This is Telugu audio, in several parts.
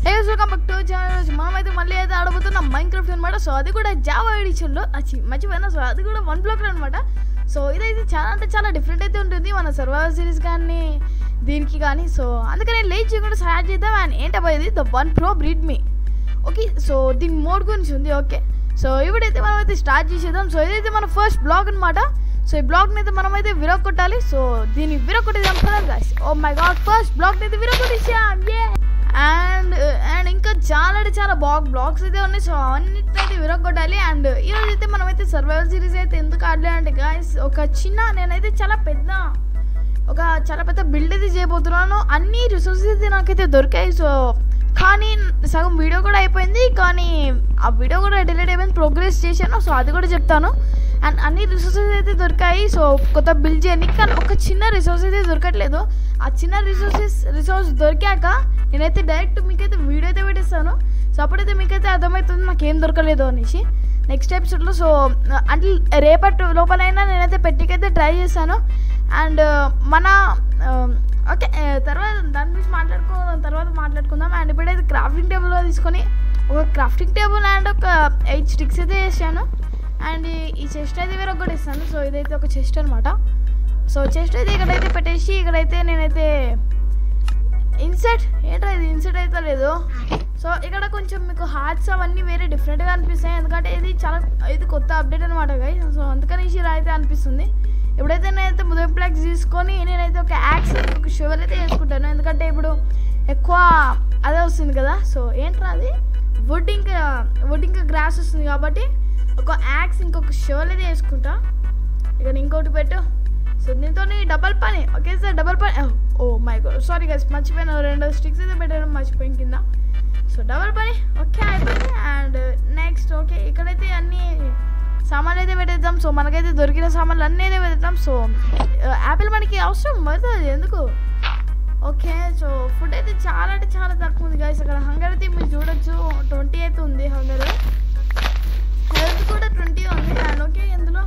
Hey guys, welcome back to our channel. మనమైతే మళ్ళీ అయితే ఆడబోతున్నాం మైన్క్రాఫ్ట్ అన్నమాట. సో అది కూడా జావా ఎడిషన్ లో మర్చిపోయినా. సో అది కూడా 1 బ్లాక్ అన్నమాట. సో ఇదైతే చాలా అంటే చాలా డిఫరెంట్ అయితే ఉంటుంది మన సర్వైవల్ సిరీస్ కానీ దీనికి కానీ. సో అందుకని లేట్ చేయకుండా స్టార్ట్ చేద్దాం. అండ్ ఏంటబ్బా ఇది the 1 Pro breed me. Okay, so దీని మోడ్ గురించి ఉంది. ఓకే, సో ఇప్పుడైతే మనమైతే స్టార్ట్ చేసేద్దాం. సో ఇదైతే మన ఫస్ట్ బ్లాక్ అనమాట. సో ఈ బ్లాక్ని అయితే మనమైతే విరగొట్టాలి. సో దీన్ని విరగొట్టేద్దాం కదా guys. Oh my God, first బ్లాక్ని అయితే విరగొట్టేసాం. అండ్ ఇంకా చాలా బ్లాక్స్ అయితే ఉన్నాయి. సో అన్నిటిని అయితే విరగొట్టాలి. అండ్ ఈరోజు అయితే మనమైతే సర్వైవల్ సిరీస్ అయితే ఎందుకు ఆడలే అంటే గైస్, నేనైతే చాలా పెద్ద బిల్డ్ అయితే చేయబోతున్నాను. అన్ని రిసోర్సెస్ అయితే నాకైతే దొరికాయి. సో కానీ సగం వీడియో కూడా అయిపోయింది, కానీ ఆ వీడియో కూడా డిలీట్ అయిపోయింది. ప్రోగ్రెస్ చేశాను, సో అది కూడా చెప్తాను. అండ్ అన్ని రిసోర్సెస్ అయితే దొరికాయి. సో కొత్త బిల్డ్ చేయడానికి కానీ ఒక చిన్న రిసోర్స్ అయితే దొరకట్లేదు. ఆ చిన్న రిసోర్స్ దొరికాక నేనైతే డైరెక్ట్ మీకైతే వీడియో అయితే పెట్టేస్తాను. సో అప్పుడైతే మీకైతే అర్థమవుతుంది నాకేం దొరకలేదు అనేసి నెక్స్ట్ ఎపిసోడ్లో. సో అంటే రేపటి లోపలైనా నేనైతే పెట్టికైతే ట్రై చేస్తాను. అండ్ మన ఓకే, తర్వాత దాని గురించి మాట్లాడుకుందాం. అండ్ ఇప్పుడైతే క్రాఫ్టింగ్ టేబుల్ తీసుకొని ఒక క్రాఫ్టింగ్ టేబుల్ అండ్ ఒక 8 స్టిక్స్ అయితే వేసాను. అండ్ ఈ చెస్ట్ అయితే వేరే ఒకటి ఇస్తాను. సో ఇదైతే ఒక చెస్ట్ అనమాట. సో చెస్ట్ అయితే ఇక్కడైతే పెట్టేసి ఇక్కడైతే నేనైతే ఇన్సెట్ అయితే లేదు. సో ఇక్కడ కొంచెం మీకు హార్ట్స్ అవన్నీ వేరే డిఫరెంట్గా అనిపిస్తాయి, ఎందుకంటే ఇది కొత్త అప్డేట్ అనమాట గైస్. సో అందుకని ఇలా అయితే అనిపిస్తుంది. ఎప్పుడైతే నేనైతే ముదం ప్లాక్స్ తీసుకొని నేనైతే ఒక యాక్స్ ఒక షువర్ అయితే వేసుకుంటాను, ఎందుకంటే ఇప్పుడు ఎక్కువ అదే వస్తుంది కదా. సో ఏంట్రా అది వుడ్ ఇంకా గ్రాస్ వస్తుంది కాబట్టి ఒక యాక్స్ ఇంకొక షువర్ అయితే వేసుకుంటా. ఇక ఇంకోటి పెట్టు. సో దీంతో డబల్ పని. ఓకే సార్, డబల్ పని. Oh my God, sorry guys, మర్చిపోయాను. 2 స్టిక్స్ అయితే పెట్టడం మర్చిపోయిన కింద. సో డబల్ పని ఓకే అయిపోయింది. అండ్ నెక్స్ట్ ఓకే, ఇక్కడైతే అన్ని సామాన్లు అయితే పెట్టేద్దాం. సో మనకైతే దొరికిన సామాన్లు అన్నీ అయితే పెట్టేద్దాం. సో యాపిల్ మనకి అవసరం పడుతుంది ఎందుకు. ఓకే, సో ఫుడ్ అయితే చాలా అంటే చాలా తక్కువ ఉంది గైస్. అక్కడ హంగర్ అయితే మీరు చూడొచ్చు 20 అయితే ఉంది హంగర్. హెల్త్ కూడా 20 ఉంది. అండ్ ఓకే, ఇందులో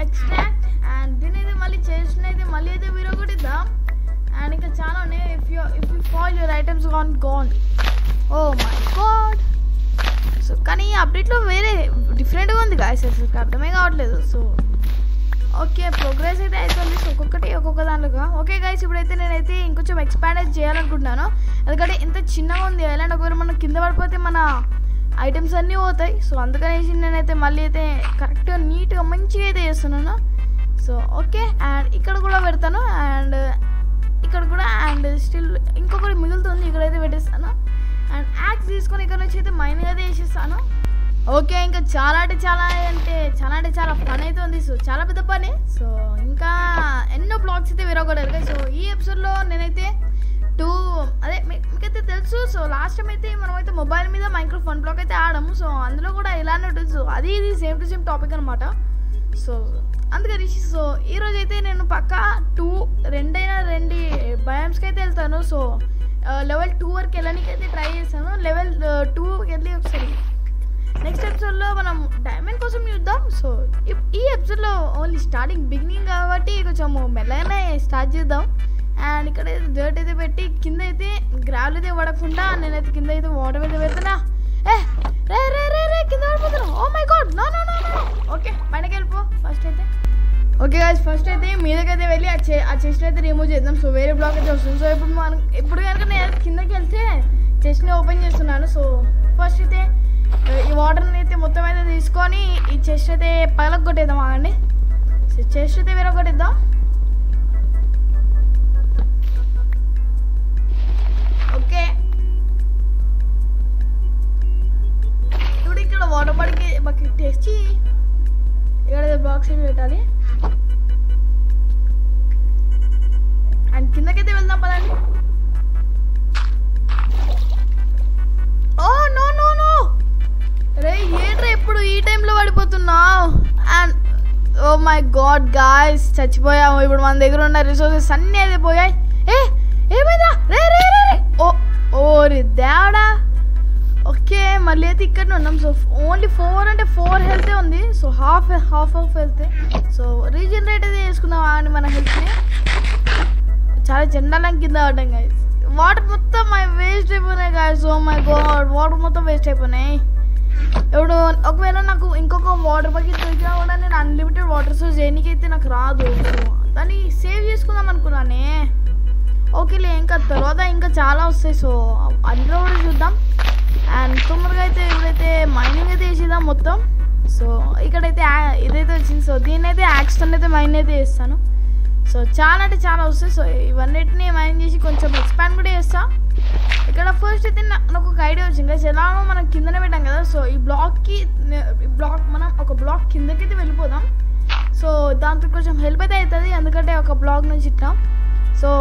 ఎక్స్ట్రాక్ట్ అండ్ దీని అయితే మళ్ళీ చేసినైతే మళ్ళీ అయితే విరగొట్టిద్దాం. అండ్ ఇంకా చాలా ఉన్నాయి. If you fall your items gone. Oh my God. So కానీ ఈ అప్డేట్లో వేరే డిఫరెంట్గా ఉంది గాయస్, అసలు అర్థమే కావట్లేదు. సో ఓకే, ప్రోగ్రెస్ అయితే అవుతుంది. సో ఒక్కొక్క దాంట్లోగా. ఓకే గైస్, ఇప్పుడైతే నేనైతే ఇంకొంచెం ఎక్స్పాండ్ చేయాలనుకుంటున్నాను, ఎందుకంటే ఇంత చిన్నగా ఉంది ఐలాండ్. ఒకవేళ మనం కింద పడిపోతే మన ఐటమ్స్ అన్నీ పోతాయి. సో అందుకనేసి నేనైతే మళ్ళీ అయితే కరెక్ట్గా నీట్గా మంచిగా అయితే చేస్తున్నాను. సో ఓకే, అండ్ ఇక్కడ కూడా పెడతాను. అండ్ ఇక్కడ కూడా అండ్ స్టిల్ ఇంకొకటి మిగులుతుంది, ఇక్కడైతే పెట్టేస్తాను. అండ్ యాక్స్ తీసుకొని ఇక్కడ నుంచి అయితే మైన్గా అయితే వేసేస్తాను. ఓకే, ఇంకా చాలా పని అయితే ఉంది. సో చాలా పెద్ద పని. సో ఇంకా ఎన్నో బ్లాగ్స్ అయితే విరగొట్టారు. సో ఈ ఎపిసోడ్లో నేనైతే మీకైతే తెలుసు. సో లాస్ట్ టైం అయితే మనమైతే మొబైల్ మీద మైన్క్రాఫ్ట్ 1 బ్లాక్ అయితే ఆడాము. సో అందులో కూడా ఇలానే ఉంటుంది. సో ఇది సేమ్ టు సేమ్ టాపిక్ అనమాట. సో అందుకని సో ఈరోజు అయితే నేను పక్కా 2 బయామ్స్కి అయితే వెళ్తాను. సో లెవెల్ 2 వరకు వెళ్ళడానికి అయితే ట్రై చేస్తాను. లెవెల్ 2 వెళ్ళి ఒకసారి నెక్స్ట్ ఎపిసోడ్లో మనం డైమండ్ కోసం చూద్దాం. సో ఈ ఎపిసోడ్లో ఓన్లీ బిగినింగ్ కాబట్టి కొంచెం మెల్లగానే స్టార్ట్ చేద్దాం. అండ్ ఇక్కడ డర్ట్ అయితే పెట్టి కింద అయితే గ్రావెల్ అయితే పడకుండా నేనైతే కింద అయితే వాటర్ అయితే పెడుతున్నా. రే కింద పడిపోతున్నా. Oh my God, no. Okay, పైనకి వెళ్ళిపో ఫస్ట్ అయితే. ఓకే గైస్, ఫస్ట్ అయితే మీదకైతే వెళ్ళి ఆ చెస్ట్ అయితే రిమూవ్ చేద్దాం. సో వేరే బ్లాక్ అయితే వస్తుంది. సో ఇప్పుడు కనుక నేను కిందకి వెళ్తే చెస్ట్ని ఓపెన్ చేస్తున్నాను. సో ఫస్ట్ అయితే ఈ వాటర్ని అయితే మొత్తం అయితే తీసుకొని ఈ చెస్ట్ అయితే పగలగొట్టేద్దాం. ఆగండి, సో చెస్ట్ అయితే విరగొట్టేద్దాం. ఓకే, ఇప్పుడు ఇక్కడ వాటర్ బకెట్ తెచ్చి ఇక్కడ బ్లాక్స్ ఏమి పెట్టాలి. అండ్ కిందకైతే వెళ్దాం పదండి. ఓ నో రే, ఏంట్రా ఎప్పుడు ఈ టైంలో పడిపోతున్నావు. And oh my God guys, చచ్చిపోయాము. ఇప్పుడు మన దగ్గర ఉన్న రిసోర్సెస్ అన్నీ అయితే పోయాయి. ఏమైందా? రే ఓరి దేవుడా. ఓకే, మళ్ళీ అయితే ఇక్కడ ఉన్నాం. సో ఓన్లీ 4 హెల్తే ఉంది. So half health. So regenerate అయితే చేసుకుందాం అని మన హెల్త్ని. చాలా చండాలం కింద పడ్డాం గైస్. వాటర్ మొత్తం వేస్ట్ అయిపోయినాయి guys. Oh my God, water మొత్తం వేస్ట్ అయిపోయినాయి. ఇప్పుడు ఒకవేళ నాకు ఇంకొక వాటర్ బకెట్ దొరికినా కూడా నేను అన్లిమిటెడ్ వాటర్ సోర్స్ చేయడానికి అయితే నాకు రాదు. దాన్ని సేవ్ చేసుకుందాం అనుకున్నానే. ఓకేలే, ఇంకా తర్వాత ఇంకా చాలా వస్తాయి. సో అందులో కూడా చూద్దాం. అండ్ తొందరగా అయితే ఇప్పుడైతే మైనింగ్ అయితే చేసేద్దాం మొత్తం. సో ఇక్కడైతే ఇదైతే వచ్చింది. సో దీన్ని అయితే యాక్స్తో అయితే మైన్ అయితే చేస్తాను. సో చాలా అంటే చాలా వస్తాయి. సో ఇవన్నిటిని మైన్ చేసి కొంచెం ఎక్స్పాండ్ కూడా చేస్తాను. ఇక్కడ ఫస్ట్ అయితే నాకు ఒక ఐడియా వచ్చింది గైస్. ఎలాగో మనం కిందనే పెట్టాం కదా. సో ఈ బ్లాక్ మనం ఒక బ్లాక్ కిందకైతే వెళ్ళిపోదాం. సో దాంతో కొంచెం హెల్ప్ అయితే అవుతుంది, ఎందుకంటే ఒక బ్లాక్ నుంచి ఇట్లా. సో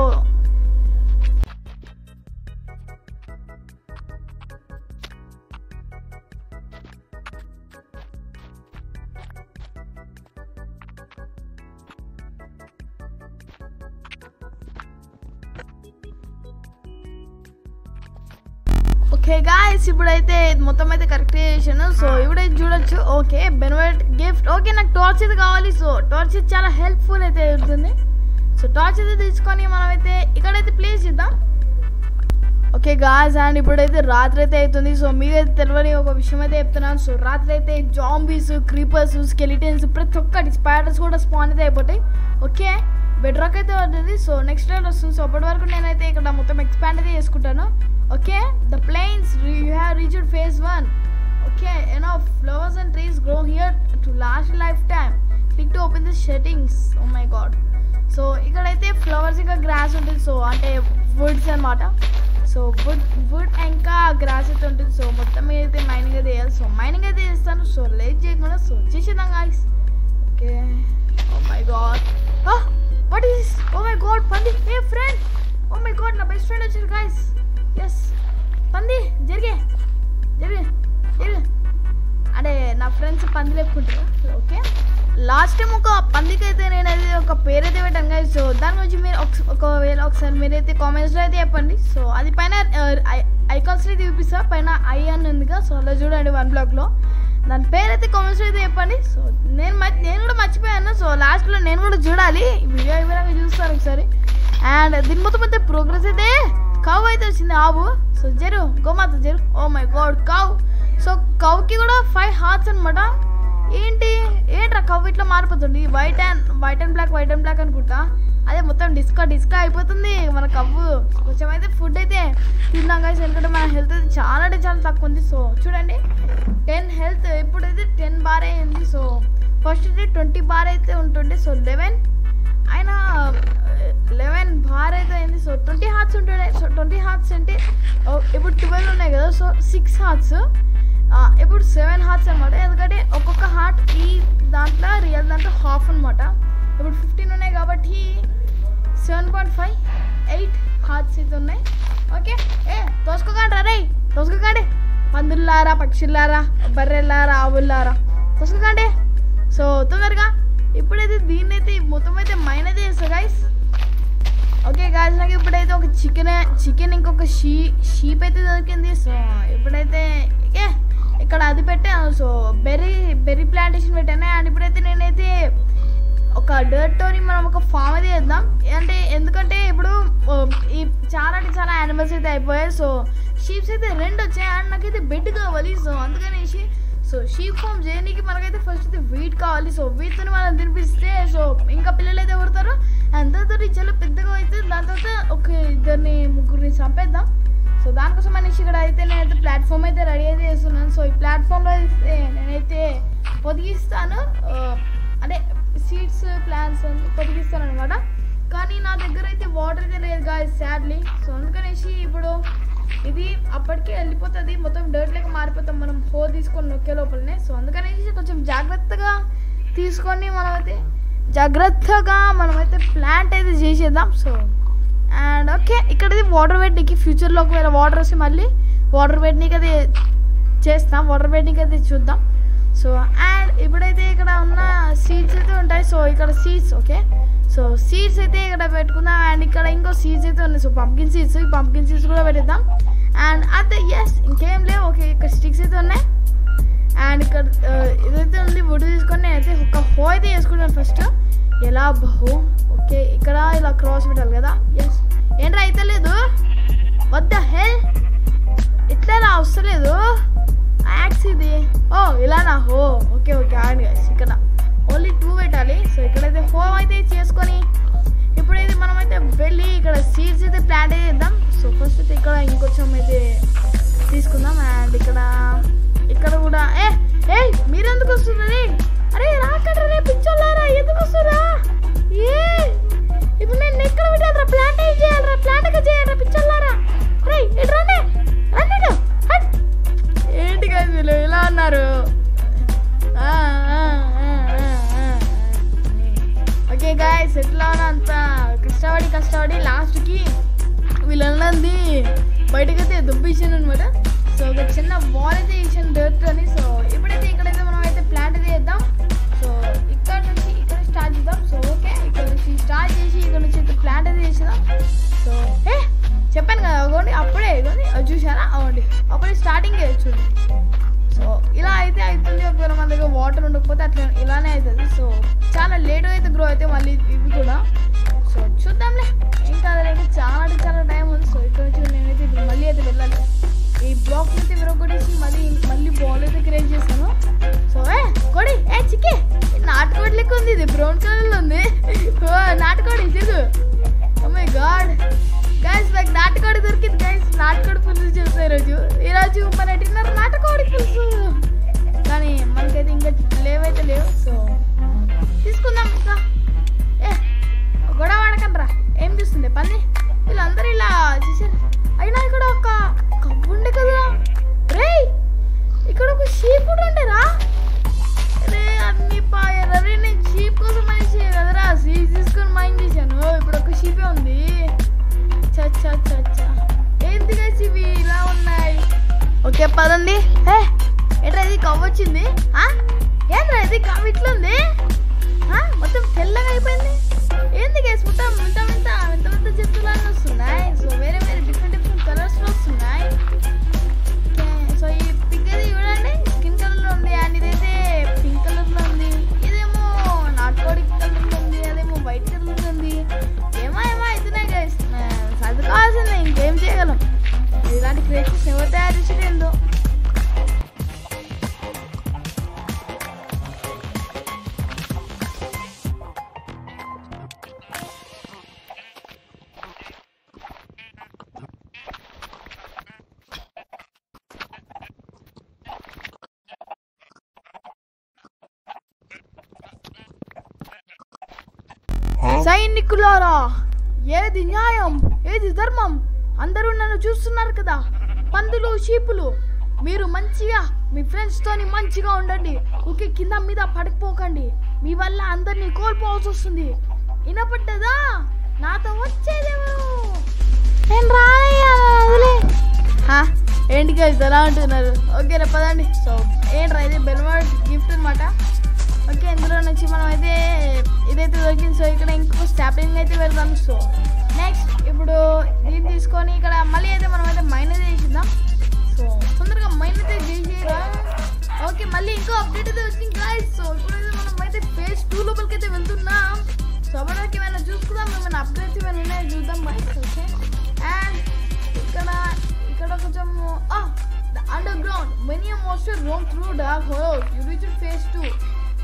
ఓకే గాయస్, ఇప్పుడైతే మొత్తం అయితే కరెక్ట్ చేసాను. సో ఇప్పుడైతే చూడొచ్చు. Okay, benefit gift. ఓకే, నాకు టార్చ్ అయితే కావాలి. సో టార్చ్ అయితే చాలా హెల్ప్ఫుల్ అయితే ఉంటుంది. సో టార్చ్ అయితే తీసుకొని మనమైతే ఇక్కడైతే ప్లేస్ చేద్దాం. ఓకే గాయస్, అండ్ ఇప్పుడైతే రాత్రి అయితే అవుతుంది. సో మీరైతే తెలియని ఒక విషయం అయితే చెప్తున్నాను. సో రాత్రి అయితే జాంబీస్, క్రీపర్స్, స్కెలిటన్స్, ప్రతి ఒక్కటి స్పైడర్స్ కూడా స్పాన్ అయితే అయిపోతాయి. ఓకే, బెడ్ రాక్ అయితే పడుతుంది. సో నెక్స్ట్ టైం వస్తుంది. సో అప్పటి వరకు నేనైతే ఇక్కడ మొత్తం ఎక్స్పాండ్ అయితే చేసుకుంటాను. Okay, the plains, you have reached phase 1. Okay, enough flowers and trees grow here to last a lifetime. Click to open the settings. Oh my god. So ikkadaithe flowers inka grass untadi. So ante woods anamata. So wood ఇంకా grass అయితే ఉంటుంది. సో మొత్తం అయితే మైనింగ్ అయితే చేయాలి. సో మైనింగ్ అయితే చేస్తాను. సో లేట్ చేయకుండా సో చేసేద్దాం guys. Okay. Oh my god. Oh, what is this? Oh my god, Pandi. Hey friend. Oh my god, నా best friend వచ్చారు guys. ఎస్ పంది జరిగే అంటే నా ఫ్రెండ్స్ పంది లేపుకుంటారు. ఓకే, లాస్ట్ టైం ఒక పందికి అయితే నేను అది ఒక పేరు అయితే పెట్టాను కదా. సో దాని గురించి మీరు ఒకవేళ ఒకసారి మీరైతే కామెంట్స్లో అయితే చెప్పండి. సో అది పైన ఐకాన్స్లో అయితే చూపిస్తా, పైన ఐ అని ఉంది కదా. సో అలా చూడండి 1 బ్లాక్లో దాని పేరు అయితే కామెంట్స్లో అయితే చెప్పండి. సో నేను కూడా మర్చిపోయాను. సో లాస్ట్లో నేను కూడా చూడాలి, వీడియో అయిపోయినాక చూస్తాను ఒకసారి. అండ్ దీని మొత్తం అయితే ప్రోగ్రెస్ అయితే కవ్ అయితే వచ్చింది, ఆవు. సో గోమాత జరు. Oh my God, cow. So కవ్కి కూడా 5 హార్ట్స్ అనమాట. ఏంట్రా కవ్ ఇట్లా మారిపోతుంది. వైట్ అండ్ బ్లాక్ అనుకుంటా. అదే మొత్తం డిస్కా అయిపోతుంది మన కవ్వు. కొంచెం అయితే ఫుడ్ అయితే తిన్నాం guys, ఎందుకంటే మన హెల్త్ అయితే చాలా అంటే చాలా తక్కువ ఉంది. సో చూడండి 10 హెల్త్ ఇప్పుడైతే 10 బార్ అయింది. సో ఫస్ట్ అయితే 20 బార్ అయితే ఉంటుండే. సో 11 అయినా 11 బార్ అయితే అయింది. సో 20 హార్ట్స్ ఉంటుండే. సో 20 హార్ట్స్ అంటే ఇప్పుడు 12 ఉన్నాయి కదా. సో 6 హార్ట్స్, ఇప్పుడు 7 హార్ట్స్ అనమాట. ఎందుకంటే ఒక్కొక్క హార్ట్ ఈ దాంట్లో రియల్ దాంట్లో హాఫ్ అనమాట. ఇప్పుడు 15 ఉన్నాయి కాబట్టి 7.58 హార్ట్స్ అయితే ఉన్నాయి. ఓకే, తోసుకోకండి పందుల్లారా, పక్షుల్లారా, బర్రెల్లారా, ఆవుల్లారా తోసుకోకండి. సో తొందరగా ఇప్పుడైతే దీన్ని అయితే మొత్తం అయితే మైన్ అయితే చేస్తా గైస్. ఓకే గాయస్, నాకు ఇప్పుడైతే ఒక చికెన్ ఇంకొక షీప్ అయితే దొరికింది. సో ఇప్పుడైతే ఇక్కడ అది పెట్టాను. సో బెర్రీ ప్లాంటేషన్ పెట్టాను. అండ్ ఇప్పుడైతే నేనైతే ఒక డర్ట్తోని మనం ఒక ఫామ్ అయితే చేద్దాం. అంటే ఎందుకంటే ఇప్పుడు ఈ చాలా అంటే చాలా యానిమల్స్ అయితే అయిపోయాయి. సో షీప్స్ అయితే 2 వచ్చాయి. అండ్ నాకైతే బెడ్ కావాలి. సో అందుకనేసి సో షీప్ ఫామ్ చేయడానికి మనకైతే ఫస్ట్ అయితే వీట్ కావాలి. సో వీట్తో మనం తినిపిస్తే సో ఇంకా పిల్లలు అయితే కొడతారు. అండ్ దాంతో చాలా పెద్దగా అయితే దాని తర్వాత ఒక 2-3 చంపేద్దాం. సో దానికోసం అనేసి ఇక్కడ అయితే నేనైతే ప్లాట్ఫామ్ అయితే రెడీ అయితే చేస్తున్నాను. సో ఈ ప్లాట్ఫామ్లో అయితే నేనైతే పొదిగిస్తాను, అంటే సీడ్స్ ప్లాంట్స్ అన్ని పొదిగిస్తాను అనమాట. కానీ నా దగ్గర అయితే వాటర్ అయితే లేదు గాయ్స్ సాడ్లీ. సో అందుకనేసి ఇప్పుడు ఇది అప్పటికే వెళ్ళిపోతుంది, మొత్తం డర్ట్ లెక్క మారిపోతాం మనం తీసుకొని నొక్కే లోపలనే. సో అందుకనేసి కొంచెం జాగ్రత్తగా తీసుకొని మనమైతే ప్లాంట్ అయితే చేసేద్దాం. సో అండ్ ఓకే, ఇక్కడది వాటర్ బెడ్కి ఫ్యూచర్లో ఒకవేళ వాటర్ వస్తే మళ్ళీ వాటర్ బెడ్నికి అయితే చేస్తాం, వాటర్ బెడ్నికి అయితే చూద్దాం. సో అండ్ ఇప్పుడైతే ఇక్కడ ఉన్న సీడ్స్ అయితే ఉంటాయి. సో ఇక్కడ సీడ్స్, ఓకే, సో సీడ్స్ అయితే ఇక్కడ పెట్టుకుందాం. అండ్ ఇక్కడ ఇంకో సీడ్స్ అయితే ఉన్నాయి. సో పంప్కిన్ సీడ్స్, ఈ పంప్కిన్ సీడ్స్ కూడా పెట్టేద్దాం. అండ్ అదే ఇంకేం లేవు. ఓకే, ఇక్కడ స్టిక్స్ అయితే ఉన్నాయి. అండ్ ఇక్కడ ఇదైతే ఉంది, వుడ్ తీసుకొని నేనైతే ఒక హో అయితే వేసుకుంటాను ఫస్ట్. ఎలా బహు ఓకే, ఇక్కడ ఇలా క్రాస్ పెట్టాలి కదా. ఏంట్రా అయితే లేదు, వద్ద హెల్ ఓ ఇలానా ఓకే ఆగండి గైస్ ఇక్కడ ఓన్లీ 2 పెట్టాలి సో ఇక్కడైతే 4 అయితే చేసుకొని ఇప్పుడైతే మనమైతే వెళ్ళి ఇక్కడ సీడ్స్ అయితే ప్లాంట్ అయితే ఇద్దాం సో ఫస్ట్ అయితే ఇక్కడ ఇంకొంచెం అయితే తీసుకుందాం అండ్ ఇక్కడ కూడా మీరెందుకు వస్తున్నది అరే రాకట్రా రే పిచ్చోళ్ళారా ఎందుకు వస్తురా ఇప్పుడు నేను ఎక్కడ పెట్టాలరా ప్లాంట్ ఏం చేయాలరా ప్లాంట్ గా చేయాలరా పిచ్చోళ్ళారా రే ఇటు రండి ఏంటి కాదు వీళ్ళు ఇలా అన్నారు ఓకే గాయ్స్ ఎట్లా అంత కష్టపడి లాస్ట్కి వీళ్ళన్నది బయటకైతే దుబ్బిచ్చాను అనమాట సో ఒక చిన్న వాల్ అయితే ఇచ్చాను డర్ట్ అని సో ఇప్పుడైతే ఇక్కడైతే మనం అయితే ప్లాంట్ అయితే వేద్దాం సో ఇక్కడ నుంచి ఇక్కడ స్టార్ట్ చేద్దాం సో ఓకే ఇక్కడ నుంచి స్టార్ట్ చేసి ఇక్కడ నుంచి అయితే ప్లాంట్ అయితే చేసేద్దాం సో చెప్పాను కదా అవ్వండి అప్పుడే ఇవ్వండి చూసారా అవ్వండి అప్పుడే స్టార్టింగ్ చూడండి సో ఇలా అయితే అవుతుంది ఒకవేళ మన దగ్గర వాటర్ ఉండకపోతే అట్లా ఇలానే అవుతుంది సో చాలా లేట్ అయితే గ్రో అయితే మళ్ళీ ఇవి కూడా సో చూద్దాంలే ఏం కాదు చాలా టైం ఉంది సో ఇక్కడ నుంచి నేనైతే ఇప్పుడు మళ్ళీ అయితే వెళ్ళాలి ఈ బ్లాక్ అయితే విరగొట్టేసి మళ్ళీ బాల్ అయితే క్రియేట్ చేస్తాను సో కోడి చిక్కే నాటుకోడి లెక్క ఉంది ఇది బ్రౌన్ కలర్లో ఉంది నాటుకోడి చెగు ఓ మై గాడ్ గైస్ నాకు నాటుకోడి దొరికింది గైస్ నాటుకోడి పులుసు చేస్తాను ఈరోజు మన డిన్నర్ నాటుకోడి పులుసు కానీ మనకైతే ఇంకా లేవైతే లేవు సో తీసుకుందాం ఇంకా గొడవ ఆడకండ్రా ఏం చూస్తుంది పని వీళ్ళందరూ ఇలా చేశారు అయినా ఇక్కడ ఒక కవ్వు ఉండే కదా రే ఇక్కడ ఒక షీప్ కూడా ఉండేరా రే అన్ని పాయరా రే నేను షీప్ కోసం మనిషి కదరా సీజ్ తీసుకొని మైండ్ చేశాను ఇప్పుడు ఒక షీపే ఉంది చచ్చా ఏంటి గైస్ ఇవి ఇలా ఉన్నాయి ఓకే పదండి ఏంట్రా ఇది కవ్వు వచ్చింది ఏంట్రా ఇది కవ్వు ఇట్లా ఉంది మొత్తం తెల్లగా అయిపోయింది ఏంది గైస్ మొత్తం ఇంత చెట్టులాగా వస్తున్నాయి సో వేరే డిఫరెంట్ కలర్స్లో వస్తున్నాయి సో ఈ పిక్ అది చూడండి స్కిన్ కలర్లో ఉంది అండ్ ఇదైతే పింక్ కలర్లో ఉంది ఇదేమో నాటుకోడి కలర్లో ఉంది అదేమో వైట్ కలర్లో ఉంది ఏమో అవుతున్నాయి గైస్ చదువుకోవాల్సిందే ఇంకేం చేయగలం ఇలాంటి క్రియేషన్స్ ఎవరు తయారు చేసేది ఏందో సైనికులారా ఏది న్యాయం ఏది ధర్మం అందరూ నన్ను చూస్తున్నారు కదా పందులు షీపులు మీరు మంచిగా మీ ఫ్రెండ్స్ తోని మంచిగా ఉండండి ఊకే కింద మీద పడిపోకండి మీ వల్ల అందరినీ కోల్పోవాల్సి వస్తుంది వినపడ్డదా నాతో వచ్చేదేమో నేను రాలే ఏంటి గైస్ ఎలా అంటున్నారు ఓకే రే పదండి సో ఏంట్రా ఇది బెల్వాడ్ గిఫ్ట్ అనమాట ఓకే ఇందులో నుంచి మనం అయితే ఇదైతే దొరికింది సో ఇక్కడ ఇంకొక స్టాప్లింగ్ అయితే వెళ్దాం సో నెక్స్ట్ ఇప్పుడు దీన్ని తీసుకొని ఇక్కడ మళ్ళీ అయితే మనం అయితే మైన్ అయితే చేసిద్దాం సో తొందరగా మైన్ అయితే చేసేయగా ఓకే మళ్ళీ ఇంకో అప్డేట్ అయితే వచ్చింది గైస్ సో ఇప్పుడైతే మనం అయితే ఫేజ్ 2 లోపలికి అయితే వెళ్తున్నాం సో అప్పటికి ఏమైనా చూసుకుందాం ఏమైనా అప్డేట్స్ ఏమైనా ఉన్నాయో చూద్దాం గైస్ ఓకే అండ్ ఇక్కడ కొంచెం underground many monster roam through dark holes you reach phase 2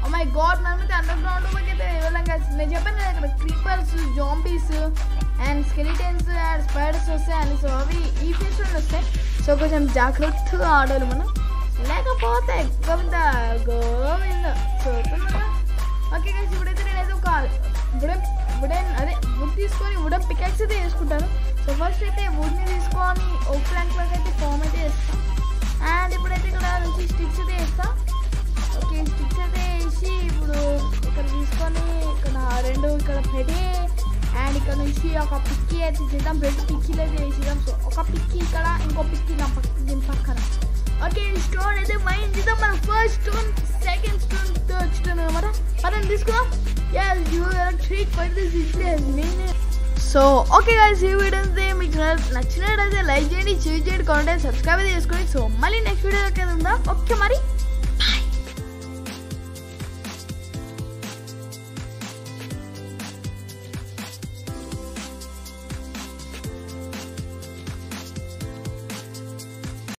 oh my God మనమైతే అండర్ గ్రౌండ్ లోకి అయితే వెళ్ళాం గైస్ నేను చెప్పాను కదా ఇక్కడ creepers zombies and skeletons and spiders వస్తాయి సో అవి ఈ ఫేజ్ లో వస్తాయి సో కొంచెం జాగ్రత్తగా ఆడాలి మనం లేకపోతే గోవింద సో ఓకే గైస్ ఇప్పుడైతే నేనైతే ఒక వుడ్ తీసుకొని వుడెన్ పికాక్స్ అయితే వేసుకుంటాను సో ఫస్ట్ అయితే వుడ్ని తీసుకొని ఓక్ ప్లాంక్ లాగా అయితే ఫామ్ అయితే వేస్తాను అండ్ ఇప్పుడైతే ఇక్కడ నుంచి స్టిక్స్ అయితే వేస్తాను ఓకే స్టిక్స్ అయితే వేసి ఇప్పుడు ఇక్కడ తీసుకొని ఇక్కడ 2 ఇక్కడ పెట్టి అండ్ ఇక్కడ నుంచి ఒక పిక్కి అయితే చేద్దాం 2 పిక్కీలు అయితే వేసేద్దాం సో ఒక పిక్కి ఇక్కడ ఇంకో పిక్కి దీని పక్కన ఓకే స్టోన్ అయితే మైండ్ చేద్దాం మనం first stone second stone third stone అనమాట మనం తీసుకుందాం సో ఓకే గైస్ ఈ వీడియో అయితే మీకు నచ్చినట్టయితే లైక్ చేయండి షేర్ చేయండి కామెంట్ సబ్స్క్రైబ్ అయితే చేసుకోండి సో మళ్ళీ నెక్స్ట్ వీడియోకి ఉందా ఓకే మరి